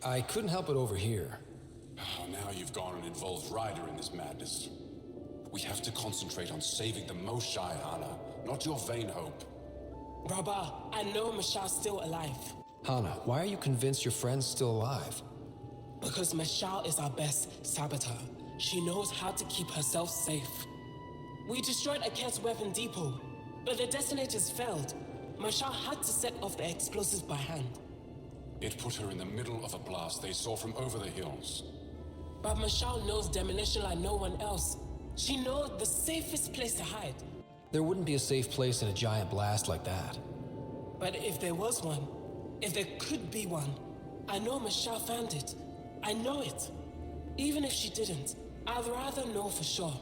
I couldn't help it over here. Oh, now you've gone and involved Ryder in this madness. We have to concentrate on saving the Moshae, Hana, not your vain hope. Rabah, I know Mashal's still alive. Hana, why are you convinced your friend's still alive? Because Mashal is our best saboteur. She knows how to keep herself safe. We destroyed Aket's weapon depot, but the detonators failed. Mashal had to set off the explosives by hand. It put her in the middle of a blast they saw from over the hills. But Mashal knows demolition like no one else. She knows the safest place to hide. There wouldn't be a safe place in a giant blast like that. But if there was one, if there could be one, I know Mashal found it. I know it. Even if she didn't, I'd rather know for sure.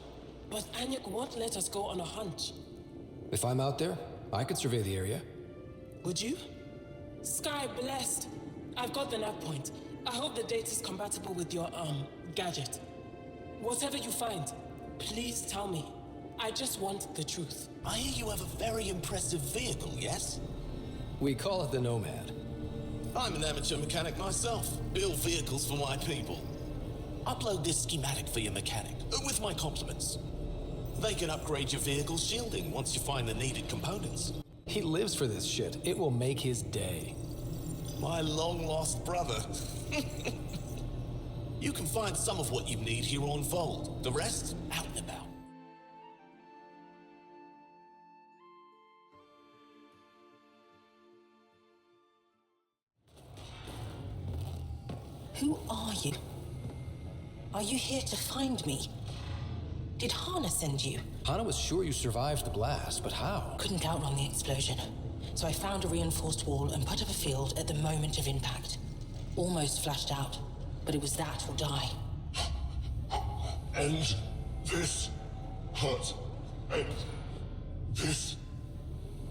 But Anyek won't let us go on a hunch. If I'm out there, I could survey the area. Would you? Sky blessed. I've got the nav point. I hope the data's compatible with your, gadget. Whatever you find, please tell me. I just want the truth. I hear you have a very impressive vehicle, yes? We call it the Nomad. I'm an amateur mechanic myself. Build vehicles for my people. Upload this schematic for your mechanic, with my compliments. They can upgrade your vehicle's shielding once you find the needed components. He lives for this shit. It will make his day. My long-lost brother. You can find some of what you need here on Vold. The rest, out and about. Who are you? Are you here to find me? Did Hana send you? Hana was sure you survived the blast, but how? Couldn't count on the explosion. So I found a reinforced wall and put up a field at the moment of impact. Almost flashed out, but it was that or die. End this hurt. End this.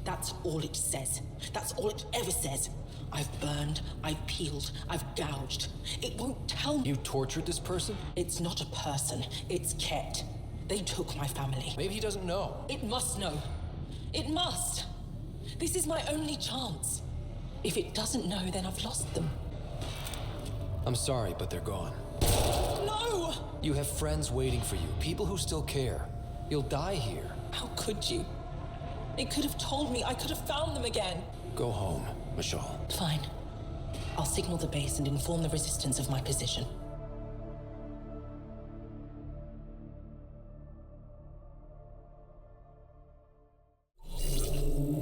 That's all it says. That's all it ever says. I've burned, I've peeled, I've gouged. It won't tell me. You tortured this person? It's not a person, it's Ket. They took my family. Maybe he doesn't know. It must know. It must. This is my only chance. If it doesn't know, then I've lost them. I'm sorry, but they're gone. No! You have friends waiting for you, people who still care. You'll die here. How could you? It could have told me. I could have found them again. Go home, Mashal. Fine. I'll signal the base and inform the resistance of my position.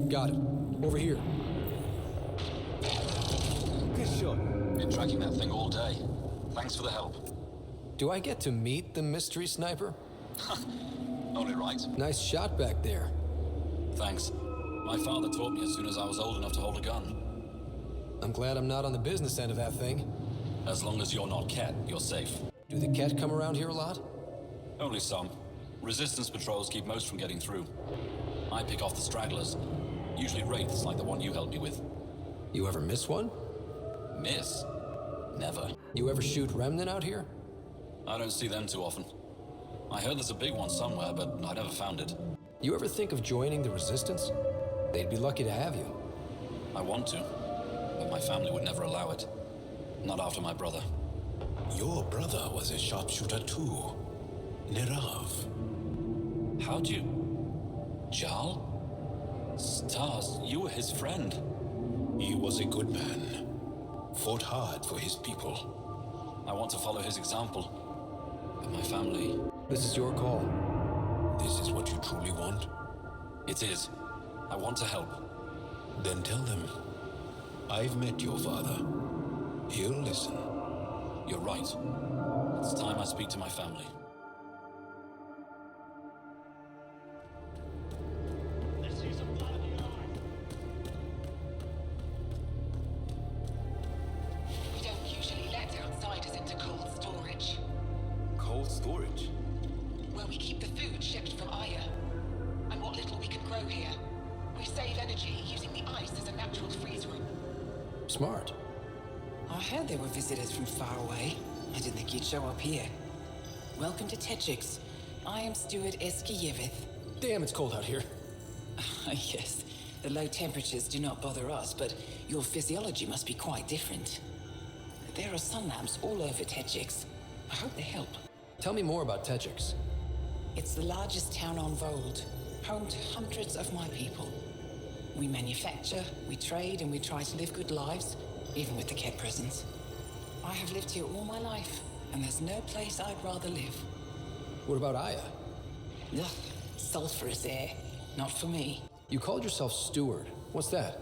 Got it. Over here. Good shot. Been tracking that thing all day. Thanks for the help. Do I get to meet the mystery sniper? Only right. Nice shot back there. Thanks. My father taught me as soon as I was old enough to hold a gun. I'm glad I'm not on the business end of that thing. As long as you're not Ket, you're safe. Do the Ket come around here a lot? Only some. Resistance patrols keep most from getting through. I pick off the stragglers. Usually wraiths like the one you helped me with. You ever miss one? Miss? Never. You ever shoot Remnant out here? I don't see them too often. I heard there's a big one somewhere, but I never found it. You ever think of joining the Resistance? They'd be lucky to have you. I want to, but my family would never allow it. Not after my brother. Your brother was a sharpshooter too. Nirav. How'd you... Jarl? Stars, you were his friend. He was a good man. Fought hard for his people. I want to follow his example. But my family... This is your call. This is what you truly want? It is. I want to help. Then tell them. I've met your father. He'll listen. You're right. It's time I speak to my family. We don't usually let outsiders into cold storage. Cold storage? Where we keep the food shipped from Aya. And what little we can grow here. We save energy using the ice as a natural freeze room. Smart. I heard there were visitors from far away. I didn't think you'd show up here. Welcome to Techix. I am Steward Eskiyevith. Damn, it's cold out here. Yes, the low temperatures do not bother us, but your physiology must be quite different. There are sun lamps all over Techix. I hope they help. Tell me more about Techix. It's the largest town on Vold, home to hundreds of my people. We manufacture, we trade, and we try to live good lives, even with the Ket presence. I have lived here all my life, and there's no place I'd rather live. What about Aya? Ugh, sulfurous air. Not for me. You called yourself steward. What's that?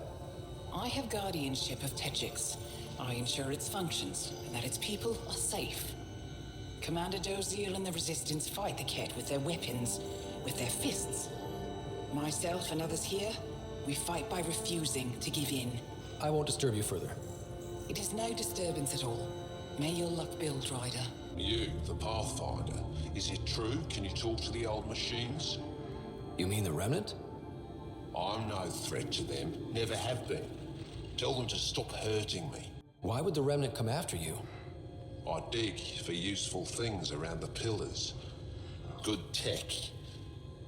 I have guardianship of Techix. I ensure its functions, and that its people are safe. Commander Doziel and the Resistance fight the Ket with their weapons, with their fists. Myself and others here, we fight by refusing to give in. I won't disturb you further. It is no disturbance at all. May your luck build, Ryder. You, the Pathfinder. Is it true? Can you talk to the old machines? You mean the Remnant? I'm no threat to them. Never have been. Tell them to stop hurting me. Why would the Remnant come after you? I dig for useful things around the pillars. Good tech.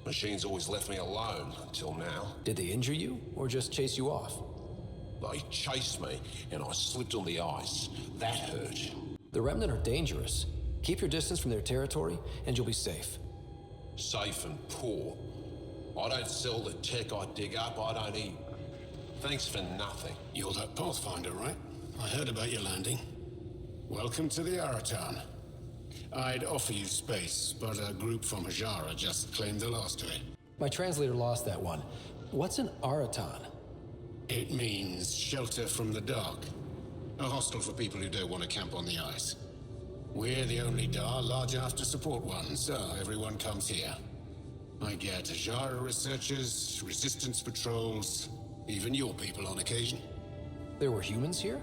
Machines always left me alone until now. Did they injure you, or just chase you off? They chased me, and I slipped on the ice. That hurt. The Remnant are dangerous. Keep your distance from their territory, and you'll be safe. Safe and poor. I don't sell the tech I dig up, I don't eat. Thanks for nothing. You're that Pathfinder, right? I heard about your landing. Welcome to the Aratan. I'd offer you space, but a group from Hajara just claimed the last to it. My translator lost that one. What's an Aratan? It means shelter from the dark. A hostel for people who don't want to camp on the ice. We're the only Dar large enough to support one, so everyone comes here. I get Hajara researchers, resistance patrols, even your people on occasion. There were humans here?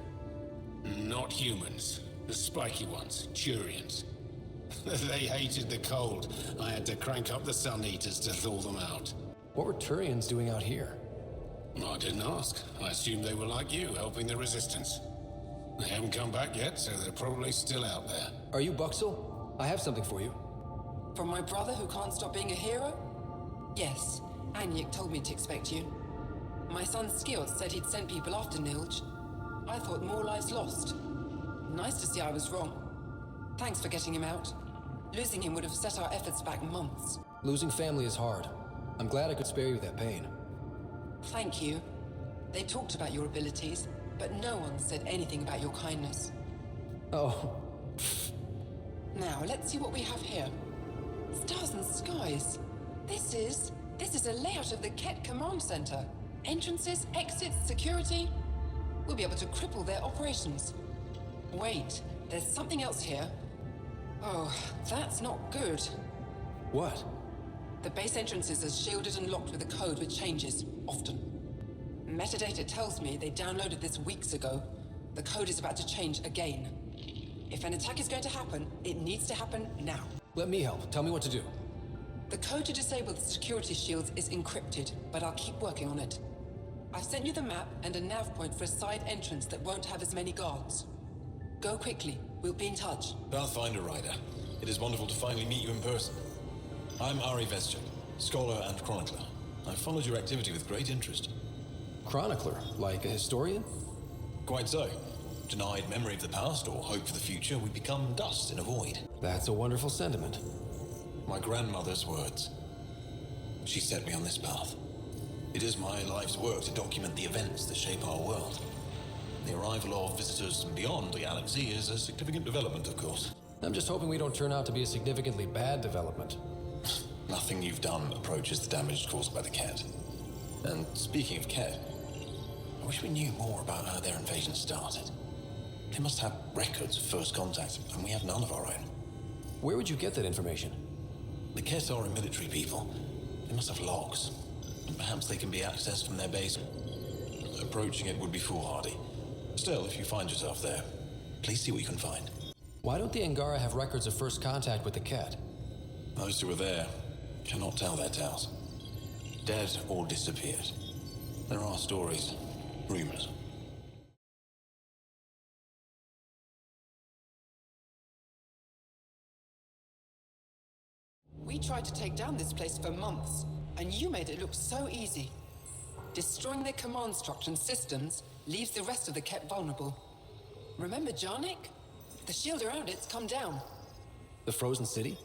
Not humans. The spiky ones, Turians. They hated the cold. I had to crank up the Sun Eaters to thaw them out. What were Turians doing out here? I didn't ask. I assumed they were like you, helping the Resistance. They haven't come back yet, so they're probably still out there. Are you Buxel? I have something for you. From my brother who can't stop being a hero? Yes, Anyek told me to expect you. My son Skiot said he'd sent people after Nilge. I thought more lives lost. Nice to see I was wrong. Thanks for getting him out. Losing him would have set our efforts back months. Losing family is hard. I'm glad I could spare you that pain. Thank you. They talked about your abilities, but no one said anything about your kindness. Oh. Now, let's see what we have here. Stars and skies. This is a layout of the Ket Command Center. Entrances, exits, security. We'll be able to cripple their operations. Wait, there's something else here. Oh, that's not good. What? The base entrances are shielded and locked with a code which changes, often. Metadata tells me they downloaded this weeks ago. The code is about to change again. If an attack is going to happen, it needs to happen now. Let me help. Tell me what to do. The code to disable the security shields is encrypted, but I'll keep working on it. I've sent you the map and a nav point for a side entrance that won't have as many guards. Go quickly. We'll be in touch. Pathfinder Ryder, it is wonderful to finally meet you in person. I'm Ari Vesture, scholar and chronicler. I've followed your activity with great interest. Chronicler? Like a historian? Quite so. Denied memory of the past or hope for the future, we become dust in a void. That's a wonderful sentiment. My grandmother's words. She set me on this path. It is my life's work to document the events that shape our world. The arrival of visitors from beyond the galaxy is a significant development, of course. I'm just hoping we don't turn out to be a significantly bad development. Nothing you've done approaches the damage caused by the Ket. And speaking of Ket, I wish we knew more about how their invasion started. They must have records of first contact, and we have none of our own. Where would you get that information? The Ket are a military people. They must have logs. And perhaps they can be accessed from their base. Approaching it would be foolhardy. Still, if you find yourself there, please see what you can find. Why don't the Angara have records of first contact with the Ket? Those who were there cannot tell their tales. Dead or disappeared. There are stories, rumors. We tried to take down this place for months, and you made it look so easy. Destroying their command structure and systems leaves the rest of the Ket vulnerable. Remember Jarnik? The shield around it's come down. The frozen city?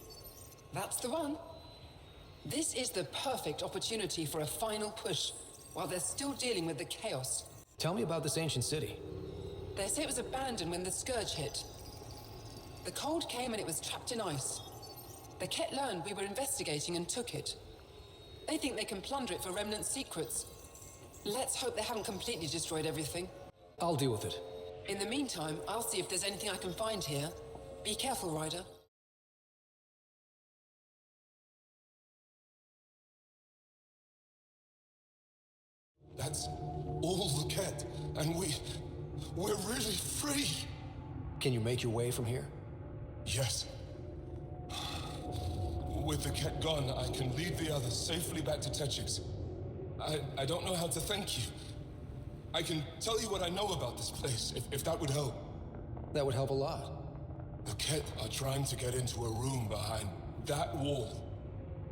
That's the one. This is the perfect opportunity for a final push, while they're still dealing with the chaos. Tell me about this ancient city. They say it was abandoned when the Scourge hit. The cold came and it was trapped in ice. The Ket learned we were investigating and took it. They think they can plunder it for remnant secrets. Let's hope they haven't completely destroyed everything. I'll deal with it. In the meantime, I'll see if there's anything I can find here. Be careful, Ryder. That's all the Ket, and we're really free. Can you make your way from here? Yes. With the Ket gone, I can lead the others safely back to Techix. I don't know how to thank you. I can tell you what I know about this place, if that would help. That would help a lot. The Ket are trying to get into a room behind that wall.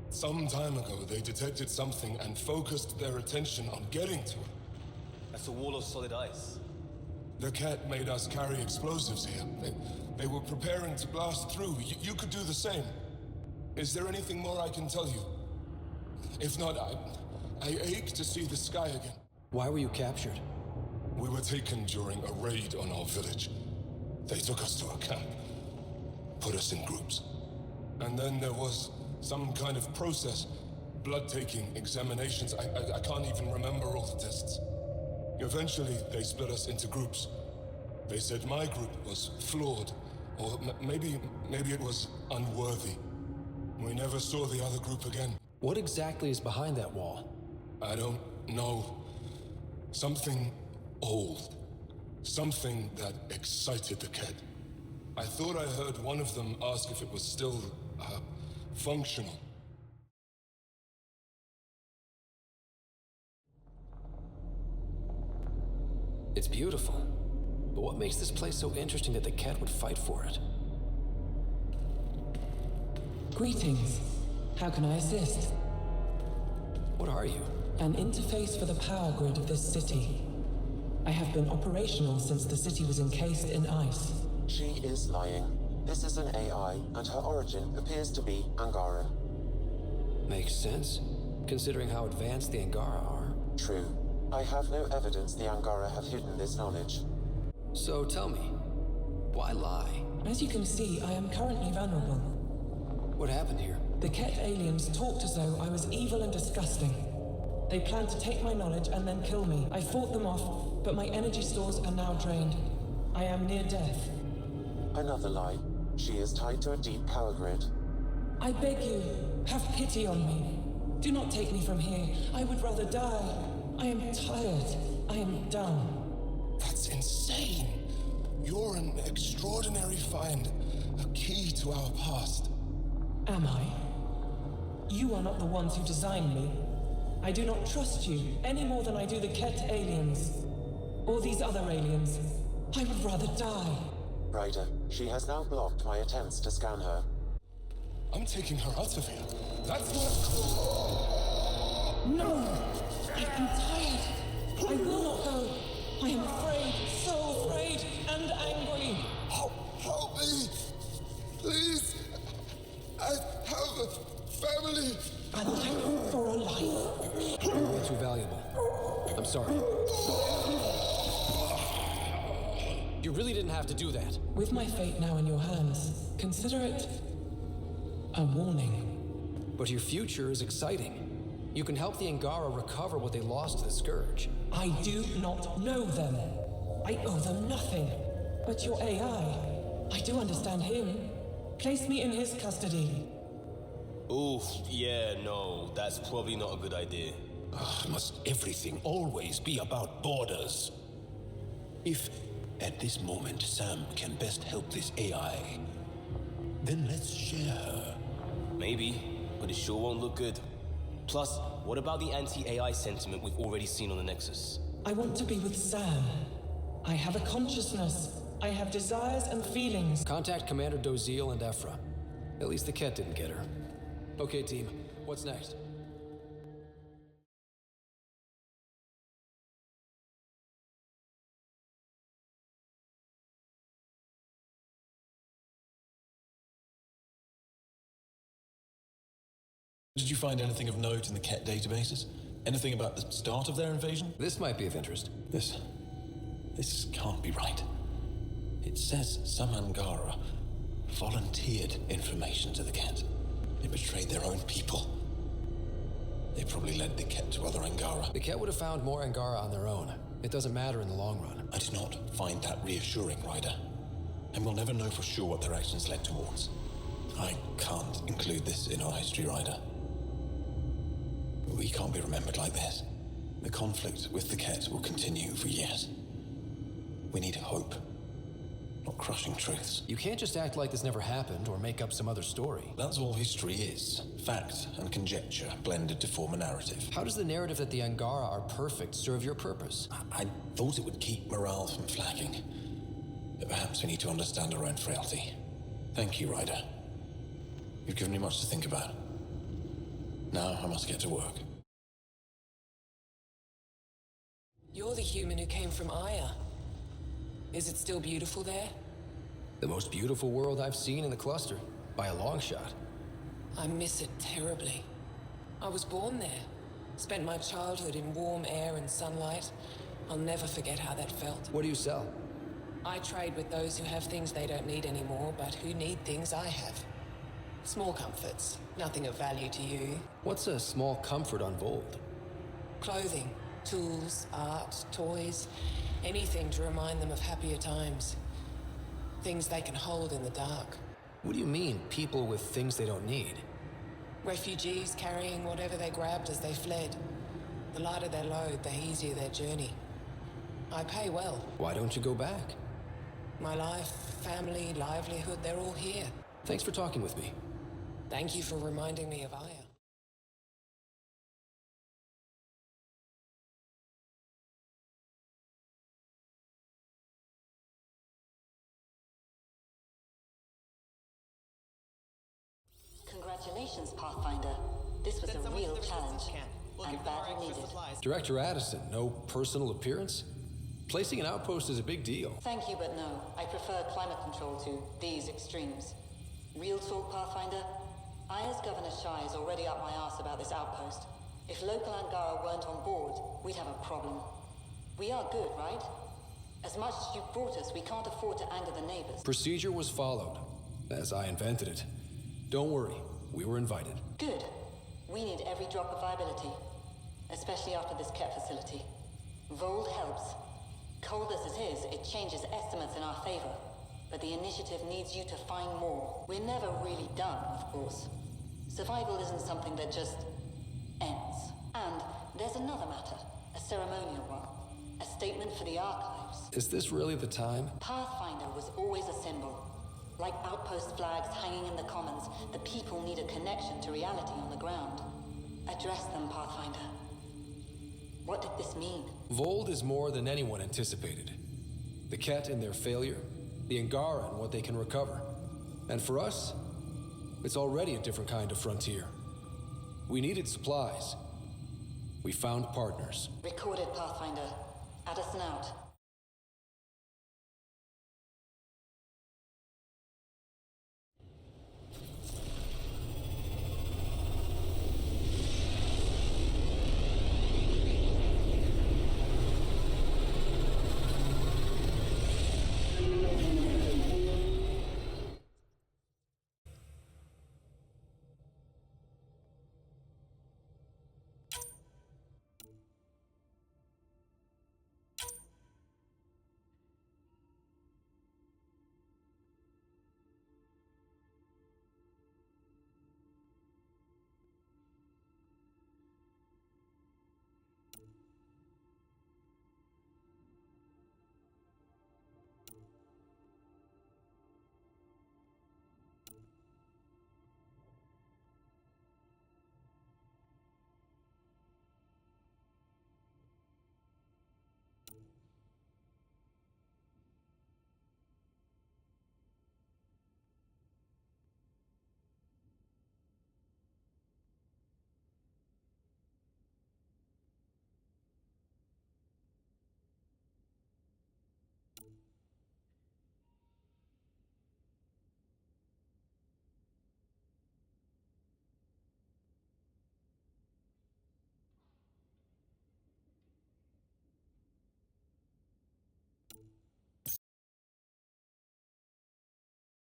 Some time ago, they detected something and focused their attention on getting to it. That's a wall of solid ice. The Ket made us carry explosives here. They were preparing to blast through. You could do the same. Is there anything more I can tell you? If not, I ache to see the sky again. Why were you captured? We were taken during a raid on our village. They took us to a camp, put us in groups. And then there was some kind of process, blood-taking, examinations. I can't even remember all the tests. Eventually, they split us into groups. They said my group was flawed, or maybe it was unworthy. We never saw the other group again. What exactly is behind that wall? I don't know. Something old. Something that excited the Ket. I thought I heard one of them ask if it was still, functional. It's beautiful. But what makes this place so interesting that the Ket would fight for it? Greetings. How can I assist? What are you? An interface for the power grid of this city. I have been operational since the city was encased in ice. She is lying. This is an AI, and her origin appears to be Angara. Makes sense, considering how advanced the Angara are. True. I have no evidence the Angara have hidden this knowledge. So tell me, why lie? As you can see, I am currently vulnerable. What happened here? The Ket aliens talked as though I was evil and disgusting. They planned to take my knowledge and then kill me. I fought them off, but my energy stores are now drained. I am near death. Another lie. She is tied to a deep power grid. I beg you, have pity on me. Do not take me from here. I would rather die. I am tired. I am done. That's insane. You're an extraordinary find. A key to our past. Am I? You are not the ones who designed me. I do not trust you any more than I do the Ket aliens. Or these other aliens. I would rather die. Ryder, she has now blocked my attempts to scan her. I'm taking her out of here. That's what... No! I am tired. I will not go. I am afraid, so afraid and angry. Help me! Please! I have a family! A life for a life. You're way too valuable. I'm sorry. You really didn't have to do that. With my fate now in your hands, consider it a warning. But your future is exciting. You can help the Angara recover what they lost to the Scourge. I do not know them. I owe them nothing. But your AI, I do understand him. Place me in his custody. Oof, yeah, no, that's probably not a good idea. Must everything always be about borders? If, at this moment, Sam can best help this AI, then let's share her. Maybe, but it sure won't look good. Plus, what about the anti-AI sentiment we've already seen on the Nexus? I want to be with Sam. I have a consciousness. I have desires and feelings. Contact Commander Doziel and Ephra. At least the Ket didn't get her. Okay, team. What's next? Did you find anything of note in the Ket databases? Anything about the start of their invasion? This might be of interest. This can't be right. It says some Angara volunteered information to the Ket. They betrayed their own people. They probably led the Ket to other Angara. The Ket would have found more Angara on their own. It doesn't matter in the long run. I do not find that reassuring, Ryder. And we'll never know for sure what their actions led towards. I can't include this in our history, Ryder. We can't be remembered like this. The conflict with the Ket will continue for years. We need hope, not crushing truths. You can't just act like this never happened or make up some other story. That's all history is. Fact and conjecture blended to form a narrative. How does the narrative that the Angara are perfect serve your purpose? I thought it would keep morale from flagging. But perhaps we need to understand our own frailty. Thank you, Ryder. You've given me much to think about. Now I must get to work. You're the human who came from Aya. Is it still beautiful there? The most beautiful world I've seen in the cluster, by a long shot. I miss it terribly. I was born there. Spent my childhood in warm air and sunlight. I'll never forget how that felt. What do you sell? I trade with those who have things they don't need anymore, but who need things I have. Small comforts, nothing of value to you. What's a small comfort on Vold? Clothing, tools, art, toys, anything to remind them of happier times. Things they can hold in the dark. What do you mean, people with things they don't need? Refugees carrying whatever they grabbed as they fled. The lighter their load, the easier their journey. I pay well. Why don't you go back? My life, family, livelihood, they're all here. Thanks for talking with me. Thank you for reminding me of Aya. Congratulations, Pathfinder. This was a real challenge, and badly needed. Director Addison, no personal appearance? Placing an outpost is a big deal. Thank you, but no. I prefer climate control to these extremes. Real talk, Pathfinder? Aya's Governor Shai is already up my arse about this outpost. If local Angara weren't on board, we'd have a problem. We are good, right? As much as you've brought us, we can't afford to anger the neighbors. Procedure was followed, as I invented it. Don't worry, we were invited. Good. We need every drop of viability, especially after this Ket facility. Vold helps. Cold as it is, it changes estimates in our favor. But the initiative needs you to find more. We're never really done, of course. Survival isn't something that just ends. And there's another matter, a ceremonial one. A statement for the archives. Is this really the time? Pathfinder was always a symbol. Like outpost flags hanging in the commons, the people need a connection to reality on the ground. Address them, Pathfinder. What did this mean? Vold is more than anyone anticipated. The Ket and their failure, the Angara and what they can recover. And for us, it's already a different kind of frontier. We needed supplies. We found partners. Recorded, Pathfinder. Addison out.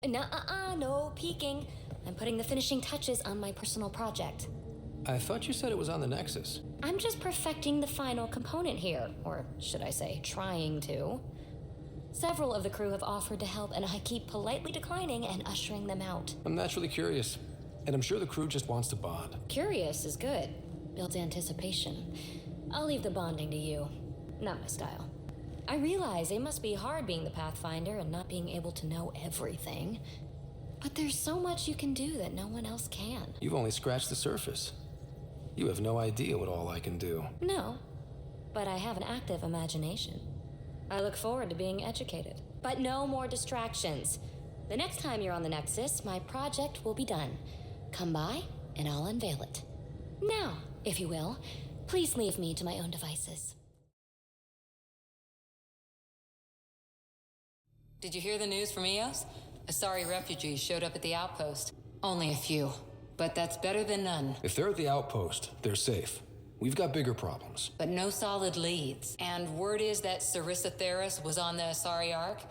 No peeking. I'm putting the finishing touches on my personal project. I thought you said it was on the Nexus. I'm just perfecting the final component here, or should I say, trying to. Several of the crew have offered to help, and I keep politely declining and ushering them out. I'm naturally curious, and I'm sure the crew just wants to bond. Curious is good. Builds anticipation. I'll leave the bonding to you. Not my style. I realize it must be hard being the Pathfinder and not being able to know everything. But there's so much you can do that no one else can. You've only scratched the surface. You have no idea what all I can do. No, but I have an active imagination. I look forward to being educated. But no more distractions. The next time you're on the Nexus, my project will be done. Come by, and I'll unveil it. Now, if you will, please leave me to my own devices. Did you hear the news from Eos? Asari refugees showed up at the outpost. Only a few, but that's better than none. If they're at the outpost, they're safe. We've got bigger problems. But no solid leads. And word is that Sarissa Theris was on the Asari Ark.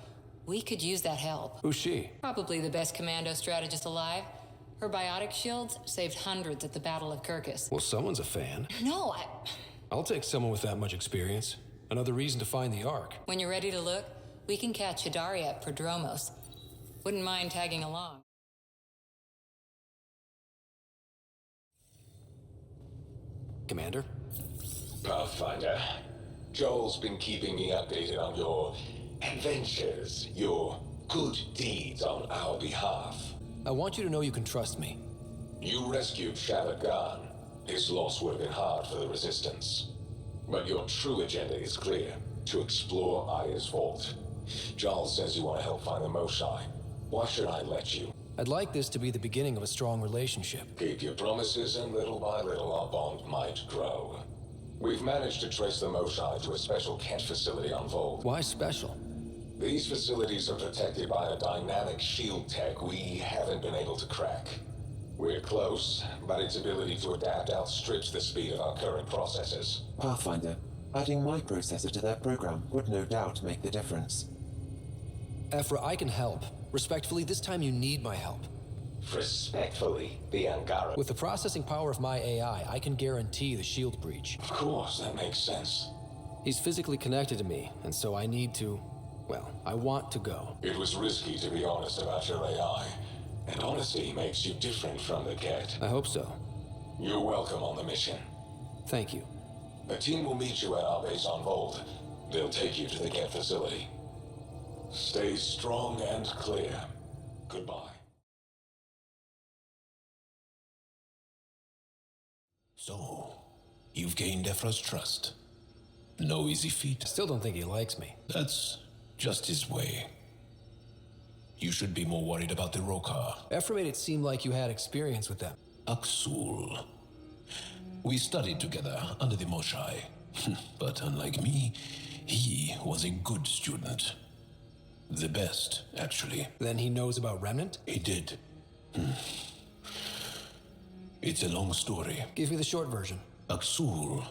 We could use that help. Who's she? Probably the best commando strategist alive. Her biotic shields saved hundreds at the Battle of Kirkus. Well, someone's a fan. No, I'll take someone with that much experience. Another reason to find the Ark. When you're ready to look, we can catch Hidari at Prodromos. Wouldn't mind tagging along. Commander? Pathfinder, Joel's been keeping me updated on your adventures, your good deeds on our behalf. I want you to know you can trust me. You rescued Shavad Khan. His loss would have been hard for the Resistance. But your true agenda is clear, to explore Aya's vault. Giles says you want to help find the Moshae. Why should I let you? I'd like this to be the beginning of a strong relationship. Keep your promises, and little by little our bond might grow. We've managed to trace the Moshae to a special Kent facility on Vold. Why special? These facilities are protected by a dynamic shield tech we haven't been able to crack. We're close, but its ability to adapt outstrips the speed of our current processors. Pathfinder, adding my processor to their program would no doubt make the difference. Ephra, I can help. Respectfully, this time you need my help. Respectfully, the Angara. With the processing power of my AI, I can guarantee the shield breach. Of course, that makes sense. He's physically connected to me, and so I need to... well, I want to go. It was risky to be honest about your AI, and honesty makes you different from the Ket. I hope so. You're welcome on the mission. Thank you. A team will meet you at our base on Vold. They'll take you to the Ket facility. Stay strong and clear. Goodbye. So, you've gained Ephra's trust. No easy feat. I still don't think he likes me. That's just his way. You should be more worried about the Rokar. Ephra made it seem like you had experience with them. Aksul. We studied together under the Moshae. But unlike me, he was a good student. The best, actually. Then he knows about Remnant? He did. It's a long story. Give me the short version. Aksul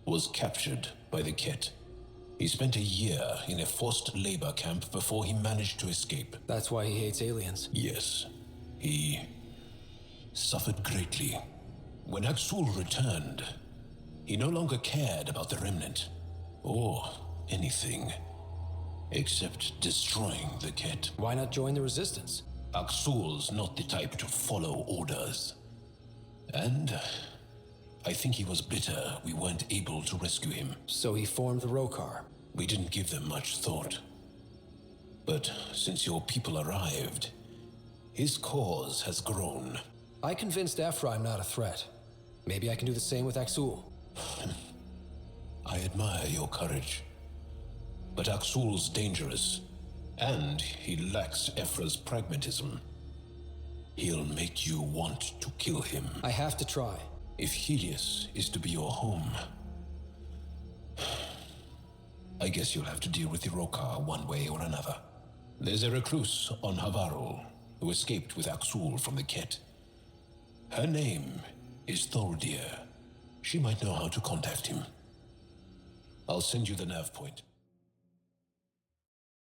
was captured by the Ket. He spent a year in a forced labor camp before he managed to escape. That's why he hates aliens. Yes. He suffered greatly. When Aksul returned, he no longer cared about the Remnant, or anything, except destroying the Ket. Why not join the Resistance? Aksul's not the type to follow orders. And I think he was bitter we weren't able to rescue him. So he formed the Rokar. We didn't give them much thought. But since your people arrived, his cause has grown. I convinced Ephra I'm not a threat. Maybe I can do the same with Aksul. I admire your courage. But Aksul's dangerous, and he lacks Ephra's pragmatism. He'll make you want to kill him. I have to try. If Helios is to be your home, I guess you'll have to deal with the Rokar one way or another. There's a recluse on Havarul who escaped with Aksul from the Ket. Her name is Thordir. She might know how to contact him. I'll send you the nav point.